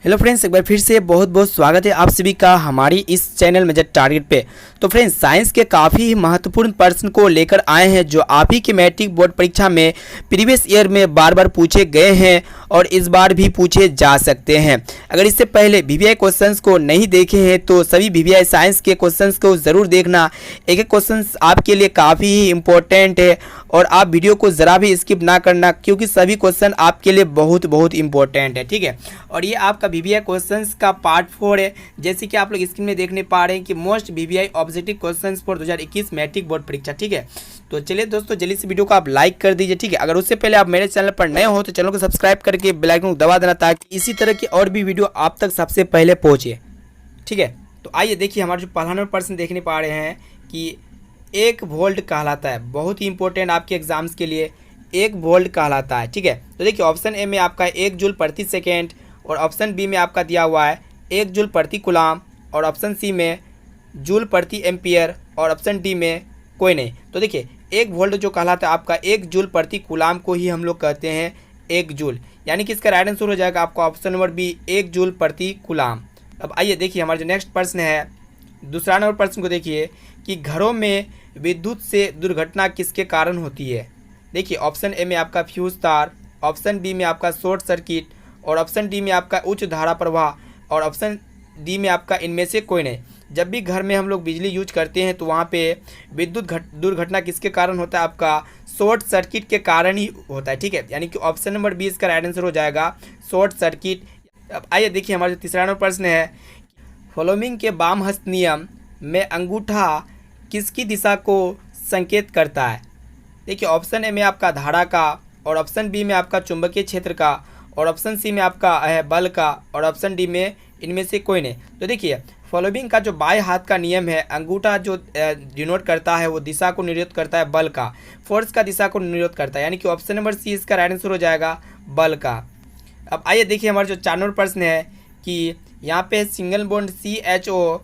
Hello friends, एक बार फिर से बहुत बहुत स्वागत है आप सभी का हमारी इस चैनल मेजर टारगेट पे। तो फ्रेंड्स, साइंस के काफ़ी महत्वपूर्ण प्रश्न को लेकर आए हैं जो आप ही की मैट्रिक बोर्ड परीक्षा में प्रीवियस ईयर में बार बार पूछे गए हैं और इस बार भी पूछे जा सकते हैं। अगर इससे पहले वीवीआई क्वेश्चंस को नहीं देखे हैं तो सभी वीवीआई साइंस के क्वेश्चंस को ज़रूर देखना। एक एक क्वेश्चन आपके लिए काफ़ी ही इम्पोर्टेंट है और आप वीडियो को ज़रा भी स्किप ना करना क्योंकि सभी क्वेश्चन आपके लिए बहुत बहुत इंपॉर्टेंट है। ठीक है, और ये आपका वीवीआई क्वेश्चंस का पार्ट 4 है। जैसे कि आप लोग स्क्रीन में देखने पा रहे हैं कि most VVI objective questions for 2021 matric board परीक्षा। ठीक है, तो चलिए दोस्तों, जल्दी से वीडियो को आप लाइक कर दीजिए। ठीक है, अगर उससे पहले आप मेरे चैनल पर नए हो तो चैनल को सब्सक्राइब करके बेल आइकन को दबा देना ताकि इसी तरह की और भी वीडियो आप तक सबसे पहले पहुँचे। ठीक है, तो आइए देखिए हमारा जो पहला नंबर प्रश्न देखने पा रहे हैं कि 1 वोल्ट कहलाता है, बहुत ही इंपॉर्टेंट आपके एग्जाम्स के लिए 1 वोल्ट कहलाता है। ठीक है, तो देखिए ऑप्शन ए में आपका 1 जूल प्रति सेकेंड और ऑप्शन बी में आपका दिया हुआ है 1 जूल प्रति कूलाम और ऑप्शन सी में जूल प्रति एम्पियर और ऑप्शन डी में कोई नहीं। तो देखिए 1 वोल्ट जो कहलाता है आपका 1 जूल प्रति कूलाम को ही हम लोग कहते हैं 1 जूल, यानी कि इसका राइट आंसर हो जाएगा आपका ऑप्शन नंबर बी 1 जूल प्रति कूलाम। अब आइए देखिए हमारा जो नेक्स्ट प्रश्न है, दूसरा नंबर प्रश्न को देखिए कि घरों में विद्युत से दुर्घटना किसके कारण होती है। देखिए ऑप्शन ए में आपका फ्यूज तार, ऑप्शन बी में आपका शॉर्ट सर्किट और ऑप्शन डी में आपका उच्च धारा प्रवाह और ऑप्शन डी में आपका इनमें से कोई नहीं। जब भी घर में हम लोग बिजली यूज करते हैं तो वहाँ पे विद्युत दुर्घटना किसके कारण होता है, आपका शॉर्ट सर्किट के कारण ही होता है। ठीक है, यानी कि ऑप्शन नंबर 20 का राइट आंसर हो जाएगा शॉर्ट सर्किट। अब आइए देखिए हमारा जो तीसरा नंबर प्रश्न है, फॉलोइंग के वाम हस्त नियम में अंगूठा किसकी दिशा को संकेत करता है। देखिए ऑप्शन ए में आपका धारा का और ऑप्शन बी में आपका चुंबकीय क्षेत्र का और ऑप्शन सी में आपका है बल का और ऑप्शन डी में इनमें से कोई नहीं। तो देखिए फॉलोइंग का जो बाएं हाथ का नियम है, अंगूठा जो डिनोट करता है वो दिशा को निर्देशित करता है बल का, फोर्स का दिशा को निर्देशित करता है, यानी कि ऑप्शन नंबर सी इसका राइट आंसर हो जाएगा बल का। अब आइए देखिए हमारा जो 4 नंबर प्रश्न है कि यहाँ पे सिंगल बॉन्ड CHO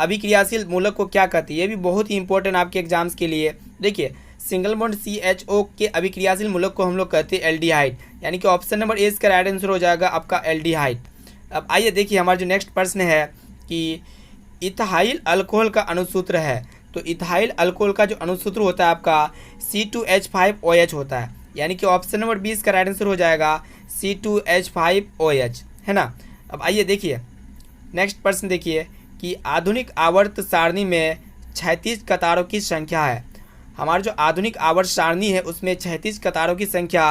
अभिक्रियाशील मूलक को क्या कहती है। ये भी बहुत ही इंपॉर्टेंट आपके एग्जाम्स के लिए। देखिए सिंगल बॉन्ड CHO के अभिक्रियाशील मूलक को हम लोग कहते हैं एल्डिहाइड, यानी कि ऑप्शन नंबर ए इसका राइट आंसर हो जाएगा आपका एल्डिहाइड। अब आइए देखिए हमारा जो नेक्स्ट प्रश्न है कि इथाइल अल्कोहल का अणुसूत्र है। तो इथाइल अल्कोहल का जो अणुसूत्र होता है आपका C2H5OH होता है, यानी कि ऑप्शन नंबर 20 का राइट आंसर हो जाएगा C2H5OH, है ना। अब आइए देखिए नेक्स्ट प्रश्न देखिए कि आधुनिक आवर्त सारणी में 36 कतारों की संख्या है। हमारा जो आधुनिक आवर्त सारणी है उसमें 36 कतारों की संख्या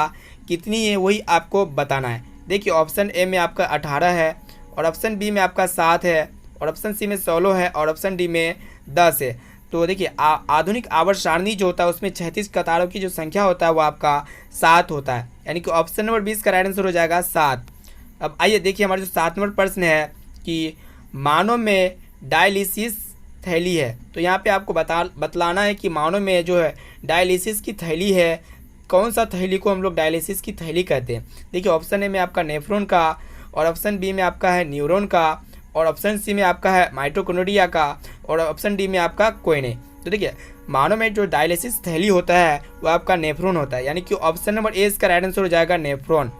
कितनी है वही आपको बताना है। देखिए ऑप्शन ए में आपका 18 है और ऑप्शन बी में आपका 7 है और ऑप्शन सी में 16 है और ऑप्शन डी में 10 है। तो देखिए आधुनिक आवर्त सारणी जो होता है उसमें 36 कतारों की जो संख्या होता है वो आपका 7 होता है, यानी कि ऑप्शन नंबर 20 का राइट आंसर हो जाएगा 7। अब आइए देखिए हमारा जो 7 नंबर प्रश्न है कि मानव में डायलिसिस थैली है। तो यहाँ पे आपको बतलाना है कि मानव में जो है डायलिसिस की थैली है, कौन सा थैली को हम लोग डायलिसिस की थैली कहते हैं। देखिए ऑप्शन ए में आपका नेफ्रॉन का और ऑप्शन बी में आपका है न्यूरॉन का और ऑप्शन सी में आपका है माइटोकॉन्ड्रिया का और ऑप्शन डी में आपका कोई नहीं। तो देखिए मानव में जो डायलिसिस थैली होता है वो आपका नेफ्रॉन होता है, यानी कि ऑप्शन नंबर ए इसका राइट आंसर हो जाएगा नेफ्रॉन।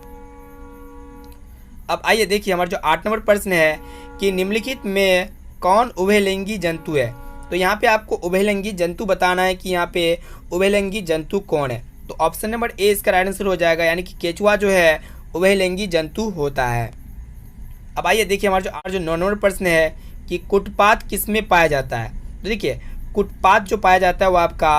अब आइए देखिए हमारा जो 8 नंबर प्रश्न है कि निम्नलिखित में कौन उभयलिंगी जंतु है। तो यहाँ पे आपको उभयलिंगी जंतु बताना है कि यहाँ पे उभयलिंगी जंतु कौन है। तो ऑप्शन नंबर ए इसका राइट आंसर हो जाएगा, यानी कि केचुआ जो है उभयलिंगी जंतु होता है। अब आइए देखिए हमारा जो 9 नंबर प्रश्न है कि कुटपात किस में पाया जाता है। तो देखिए कुटपात जो पाया जाता है वो आपका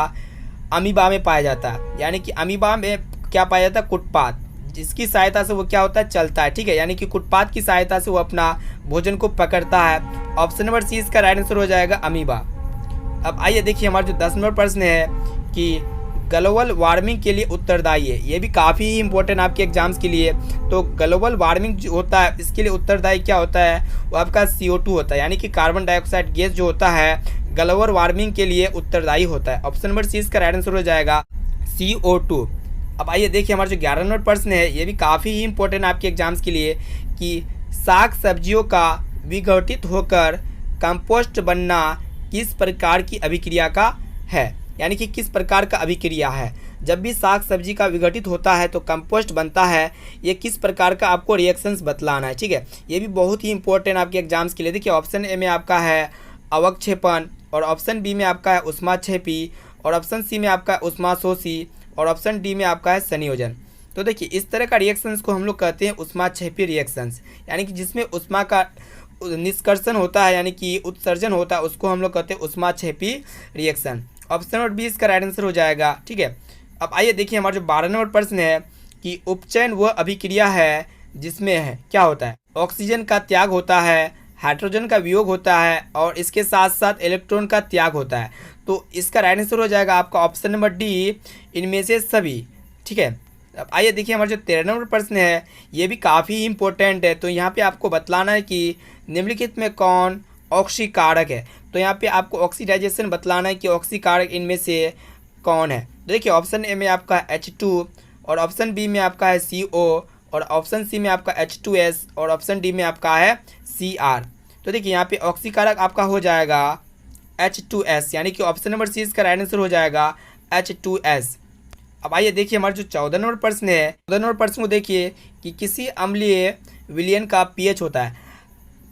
अमीबा में पाया जाता है, यानी कि अमीबा में क्या पाया जाता है, कुटपात, जिसकी सहायता से वो क्या होता है, चलता है। ठीक है, यानी कि कुटपात की सहायता से वो अपना भोजन को पकड़ता है। ऑप्शन नंबर सी इसका राइट आंसर हो जाएगा अमीबा। अब आइए देखिए हमारा जो 10 नंबर प्रश्न है कि ग्लोबल वार्मिंग के लिए उत्तरदायी है। ये भी काफ़ी ही इंपॉर्टेंट आपके एग्जाम्स के लिए। तो ग्लोबल वार्मिंग जो होता है इसके लिए उत्तरदायी क्या होता है, वो आपका CO2 होता है, यानी कि कार्बन डाइऑक्साइड गैस जो होता है ग्लोबल वार्मिंग के लिए उत्तरदायी होता है। ऑप्शन नंबर सी इसका राइट आंसर हो जाएगा CO2। अब आइए देखिए हमारा जो 11 नंबर प्रश्न है, ये भी काफ़ी ही इंपॉर्टेंट आपके एग्जाम्स के लिए कि साग सब्जियों का विघटित होकर कंपोस्ट बनना किस प्रकार की अभिक्रिया का है, यानी कि किस प्रकार का अभिक्रिया है। जब भी साग सब्जी का विघटित होता है तो कंपोस्ट बनता है, ये किस प्रकार का आपको रिएक्शंस बतलाना है। ठीक है, ये भी बहुत ही इंपॉर्टेंट आपके एग्जाम्स के लिए। देखिए ऑप्शन ए में आपका है अवक्षेपण, और ऑप्शन बी में आपका है उष्माक्षेपी, और ऑप्शन सी में आपका है उष्माशोषी, और ऑप्शन डी में आपका है संयोजन। तो देखिए इस तरह का रिएक्शंस को हम लोग कहते हैं उष्माक्षेपी रिएक्शंस, यानी कि जिसमें उष्मा का निष्कर्षण होता है यानी कि उत्सर्जन होता है, उसको हम लोग कहते हैं उष्माक्षेपी रिएक्शन। ऑप्शन नंबर 20 का राइट आंसर हो जाएगा। ठीक है, अब आइए देखिए हमारा जो 12 नंबर प्रश्न है कि उपचयन वह अभिक्रिया है जिसमें है क्या होता है, ऑक्सीजन का त्याग होता है, हाइड्रोजन का वियोग होता है, और इसके साथ साथ इलेक्ट्रॉन का त्याग होता है। तो इसका राइट आंसर हो जाएगा आपका ऑप्शन नंबर डी, इनमें से सभी। ठीक है, अब आइए देखिए हमारा जो 13 नंबर प्रश्न है ये भी काफ़ी इंपॉर्टेंट है। तो यहाँ पे आपको बतलाना है कि निम्नलिखित में कौन ऑक्सीकारक है। तो यहाँ पे आपको ऑक्सीडाइजेशन बतलाना है कि ऑक्सीकारक इनमें से कौन है। देखिए ऑप्शन ए में आपका H2, और ऑप्शन बी में आपका है CO, और ऑप्शन सी में आपका H2S, और ऑप्शन डी में आपका है Cr। तो देखिए यहाँ पे ऑक्सीकारक आपका हो जाएगा H2S, यानी कि ऑप्शन नंबर सी इसका राइट आंसर हो जाएगा H2S। अब आइए देखिए हमारा जो 14 नंबर प्रश्न है, 14 नंबर प्रश्न को देखिए कि किसी अम्लीय विलयन का pH होता है।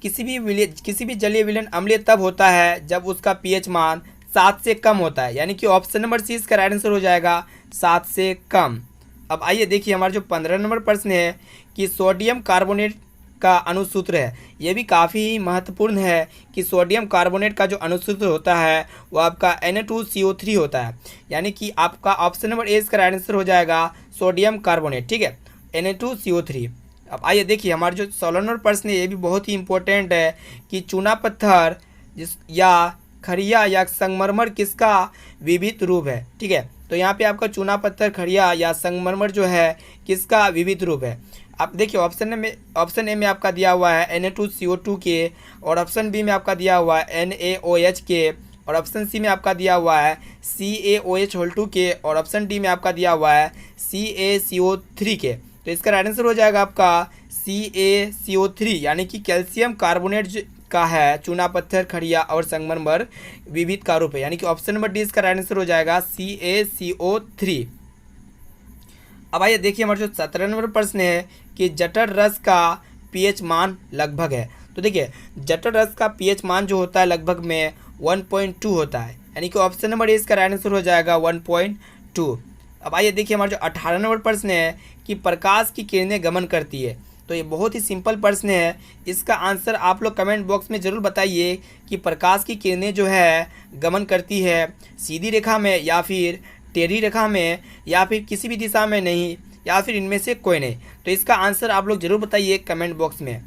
किसी भी जलीय विलयन अम्लीय तब होता है जब उसका pH मान 7 से कम होता है, यानी कि ऑप्शन नंबर सी इसका राइट आंसर हो जाएगा 7 से कम। अब आइए देखिए हमारा जो 15 नंबर प्रश्न है कि सोडियम कार्बोनेट का अणुसूत्र है। ये भी काफ़ी महत्वपूर्ण है कि सोडियम कार्बोनेट का जो अणुसूत्र होता है वो आपका Na2CO3 होता है, यानी कि आपका ऑप्शन नंबर ए इसका राइट आंसर हो जाएगा सोडियम कार्बोनेट। ठीक है, Na2CO3। अब आइए देखिए हमारा जो 16 नंबर प्रश्न है ये भी बहुत ही इंपॉर्टेंट है कि चूना पत्थर या खड़िया या संगमरमर किसका विविध रूप है। ठीक है, तो यहाँ पे आपका चूना पत्थर, खड़िया या संगमरमर जो है किसका विविध रूप है। आप देखिए ऑप्शन ए में आपका दिया हुआ है Na2CO2 के, और ऑप्शन बी में आपका दिया हुआ है NaOH के, और ऑप्शन सी में आपका दिया हुआ है CaOH2 के, और ऑप्शन डी में आपका दिया हुआ है CaCO3 के। तो इसका राइट आंसर हो जाएगा आपका CaCO3, यानी कि कैल्शियम कार्बोनेट का है चूना पत्थर, खड़िया और संगमरमर विविध का रूप है, यानी कि ऑप्शन नंबर डी इसका राइट आंसर हो जाएगा CaCO3। अब आइए देखिए हमारा जो 17 नंबर प्रश्न है कि जठर रस का pH मान लगभग है। तो देखिए जठर रस का pH मान जो होता है लगभग में 1.2 होता है, यानी कि ऑप्शन नंबर ए इसका राइट आंसर हो जाएगा 1.2। अब आइए देखिए हमारा जो 18 नंबर प्रश्न है कि प्रकाश की किरणें गमन करती है। तो ये बहुत ही सिंपल प्रश्न है, इसका आंसर आप लोग कमेंट बॉक्स में ज़रूर बताइए कि प्रकाश की किरणें जो है गमन करती है सीधी रेखा में, या फिर टेढ़ी रेखा में, या फिर किसी भी दिशा में नहीं, या फिर इनमें से कोई नहीं। तो इसका आंसर आप लोग ज़रूर बताइए कमेंट बॉक्स में।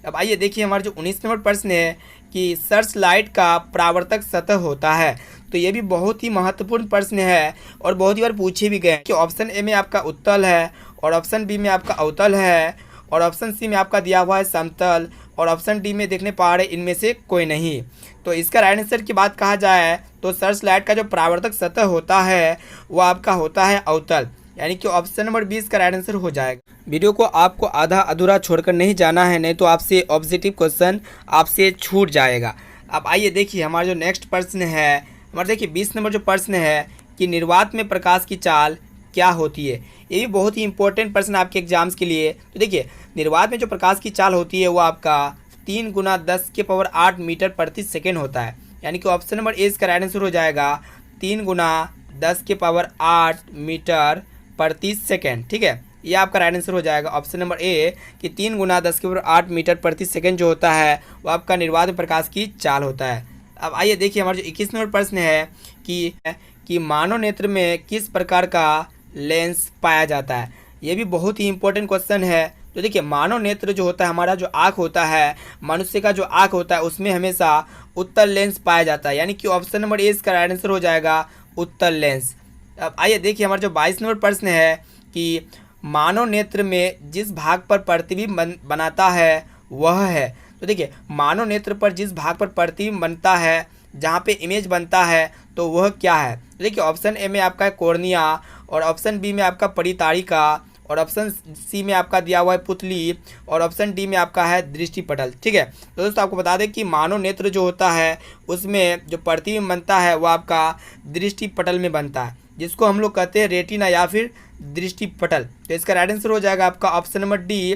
अब आइए देखिए हमारा जो 19 नंबर प्रश्न है कि सर्च लाइट का परावर्तक सतह होता है। तो ये भी बहुत ही महत्वपूर्ण प्रश्न है और बहुत ही बार पूछे भी गए कि ऑप्शन ए में आपका उत्तल है, और ऑप्शन बी में आपका अवतल है, और ऑप्शन सी में आपका दिया हुआ है समतल, और ऑप्शन डी में देखने पा रहे इनमें से कोई नहीं। तो इसका राइट आंसर की बात कहा जाए तो सर्च लाइट का जो परावर्तक सतह होता है वो आपका होता है अवतल, यानी कि ऑप्शन नंबर 20 का राइट आंसर हो जाएगा। वीडियो को आपको आधा अधूरा छोड़कर नहीं जाना है, नहीं तो आपसे ऑब्जेक्टिव क्वेश्चन आपसे छूट जाएगा। अब आइए देखिए हमारा जो नेक्स्ट प्रश्न है, हमारा देखिए 20 नंबर जो प्रश्न है कि निर्वात में प्रकाश की चाल क्या होती है। ये भी बहुत ही इंपॉर्टेंट प्रश्न आपके एग्जाम्स के लिए। तो देखिए निर्वात में जो प्रकाश की चाल होती है वो आपका 3 × 10⁸ मीटर प्रति सेकेंड होता है, यानी कि ऑप्शन नंबर ए इसका राइट आंसर हो जाएगा 3 × 10⁸ मीटर प्रति सेकेंड। ठीक है, ये आपका राइट आंसर हो जाएगा ऑप्शन नंबर ए कि 3 × 10⁸ मीटर प्रति सेकेंड जो होता है वो आपका निर्वात में प्रकाश की चाल होता है। अब आइए देखिए हमारा जो 21 नंबर प्रश्न है कि मानव नेत्र में किस प्रकार का लेंस पाया जाता है। ये भी बहुत ही इंपॉर्टेंट क्वेश्चन है। तो देखिए मानव नेत्र जो होता है, हमारा जो आँख होता है, मनुष्य का जो आँख होता है उसमें हमेशा उत्तल लेंस पाया जाता है, यानी कि ऑप्शन नंबर ए इसका राइट आंसर हो जाएगा उत्तल लेंस। अब आइए देखिए हमारा जो 22 नंबर प्रश्न है कि मानव नेत्र में जिस भाग पर प्रतिबिंब बनाता है वह है। तो देखिए मानव नेत्र पर जिस भाग पर प्रतिबिंब बनता है, जहाँ पे इमेज बनता है, तो वह क्या है। तो देखिए ऑप्शन ए में आपका है कॉर्निया, और ऑप्शन बी में आपका परितारिका, और ऑप्शन सी में आपका दिया हुआ है पुतली, और ऑप्शन डी में आपका है दृष्टिपटल। ठीक है, तो दोस्तों आपको बता दें कि मानव नेत्र जो होता है उसमें जो प्रतिबिंब बनता है वो आपका दृष्टिपटल में बनता है। जिसको हम लोग कहते हैं रेटिना या फिर दृष्टिपटल। तो इसका राइट आंसर हो जाएगा आपका ऑप्शन नंबर डी।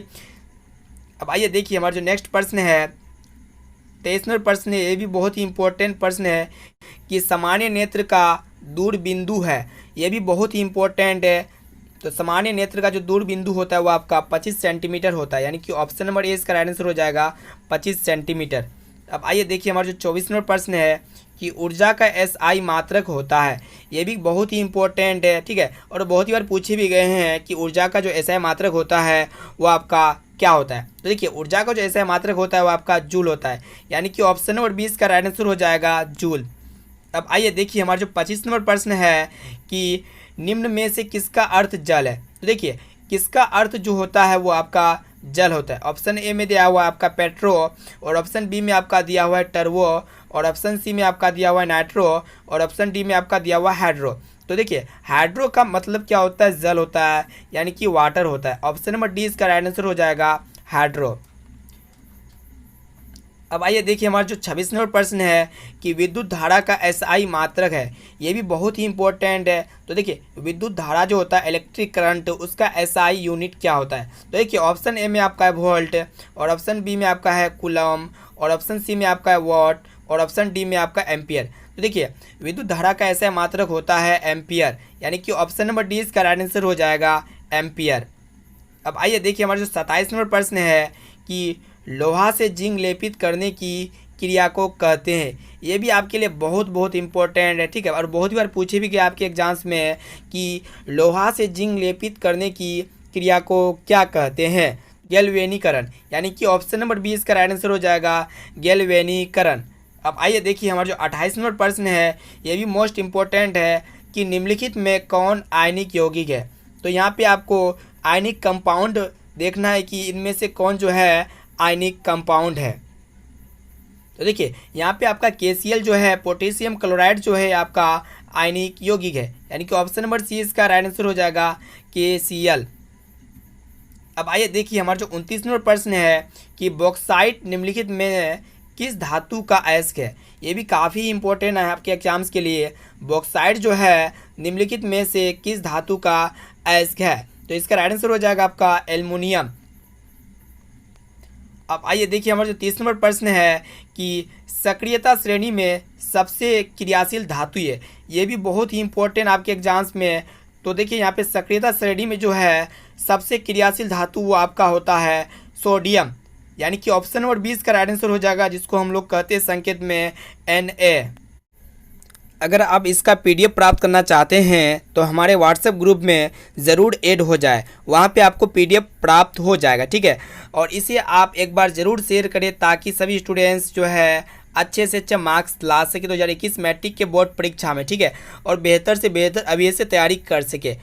अब आइए देखिए हमारा जो नेक्स्ट प्रश्न है 23 नंबर प्रश्न है, ये भी बहुत ही इंपॉर्टेंट प्रश्न है कि सामान्य नेत्र का दूर बिंदु है, ये भी बहुत ही इंपॉर्टेंट है। तो सामान्य नेत्र का जो दूर बिंदु होता है वो आपका 25 सेंटीमीटर होता है, यानी कि ऑप्शन नंबर ए इसका राइट आंसर हो जाएगा 25 सेंटीमीटर। अब आइए देखिए हमारा जो 24 नंबर प्रश्न है कि ऊर्जा का एसआई मात्रक होता है, ये भी बहुत ही इंपॉर्टेंट है, ठीक है, और बहुत ही बार पूछे भी गए हैं कि ऊर्जा का जो एसआई मात्रक होता है वो आपका क्या होता है। तो देखिए ऊर्जा का जो एसआई मात्रक होता है वो आपका जूल होता है, यानी कि ऑप्शन नंबर 20 का राइट आंसर हो जाएगा जूल। अब आइए देखिए हमारा जो 25 नंबर प्रश्न है कि निम्न में से किसका अर्थ जल है। तो देखिए किसका अर्थ जो होता है वो आपका जल होता है। ऑप्शन ए में दिया हुआ है आपका पेट्रो, और ऑप्शन बी में आपका दिया हुआ है टर्बो, और ऑप्शन सी में आपका दिया हुआ है नाइट्रो, और ऑप्शन डी में आपका दिया हुआ है हाइड्रो। तो देखिए हाइड्रो का मतलब क्या होता है, जल होता है, यानी कि वाटर होता है। ऑप्शन नंबर डी इसका राइट आंसर हो जाएगा हाइड्रो। अब आइए देखिए हमारा जो 26 नंबर प्रश्न है कि विद्युत धारा का एसआई मात्रक है, ये भी बहुत ही इंपॉर्टेंट है। तो देखिए विद्युत धारा जो होता है इलेक्ट्रिक करंट, उसका एसआई यूनिट क्या होता है। तो देखिए ऑप्शन ए में आपका है वोल्ट, और ऑप्शन बी में आपका है कूलम, और ऑप्शन सी में आपका है वॉट, और ऑप्शन डी में आपका एम्पियर। तो देखिए विद्युत धारा का एसआई मात्रक होता है एम्पियर, यानी कि ऑप्शन नंबर डी इसका राइट आंसर हो जाएगा एम्पियर। अब आइए देखिए हमारा जो 27 नंबर प्रश्न है कि लोहा से जिंक लेपित करने की क्रिया को कहते हैं, ये भी आपके लिए बहुत इंपॉर्टेंट है, ठीक है, और बहुत ही बार पूछे भी गया आपके एग्जाम्स में कि लोहा से जिंक लेपित करने की क्रिया को क्या कहते हैं। गैल्वेनीकरण, यानी कि ऑप्शन नंबर 20 का राइट आंसर हो जाएगा गैल्वेनीकरण। अब आइए देखिए हमारा जो 28 नंबर प्रश्न है, ये भी मोस्ट इम्पोर्टेंट है कि निम्नलिखित में कौन आयनिक यौगिक है। तो यहाँ पे आपको आयनिक कंपाउंड देखना है कि इनमें से कौन जो है आयनिक कंपाउंड है। तो देखिए यहाँ पे आपका KCl जो है, पोटेशियम क्लोराइड जो है आपका आयनिक यौगिक है, यानी कि ऑप्शन नंबर सी इसका राइट आंसर हो जाएगा KCl। अब आइए देखिए हमारा जो 29 नंबर प्रश्न है कि बॉक्साइट निम्नलिखित में किस धातु का अयस्क है, ये भी काफ़ी इंपॉर्टेंट है आपके एग्जाम्स के लिए। बॉक्साइट जो है निम्नलिखित में से किस धातु का अयस्क है, तो इसका राइट आंसर हो जाएगा आपका एल्युमिनियम। अब आइए देखिए हमारा जो 30 नंबर प्रश्न है कि सक्रियता श्रेणी में सबसे क्रियाशील धातु है, ये भी बहुत ही इंपॉर्टेंट आपके एग्जाम्स में। तो देखिए यहाँ पे सक्रियता श्रेणी में जो है सबसे क्रियाशील धातु वो आपका होता है सोडियम, यानी कि ऑप्शन नंबर 20 का राइट आंसर हो जाएगा, जिसको हम लोग कहते हैं संकेत में Na। अगर आप इसका PDF प्राप्त करना चाहते हैं तो हमारे व्हाट्सएप ग्रुप में ज़रूर ऐड हो जाए, वहाँ पे आपको PDF प्राप्त हो जाएगा, ठीक है। और इसे आप एक बार ज़रूर शेयर करें ताकि सभी स्टूडेंट्स जो है अच्छे से अच्छे मार्क्स ला सके 2021 मैट्रिक के बोर्ड परीक्षा में, ठीक है, और बेहतर से बेहतर अभी से तैयारी कर सके।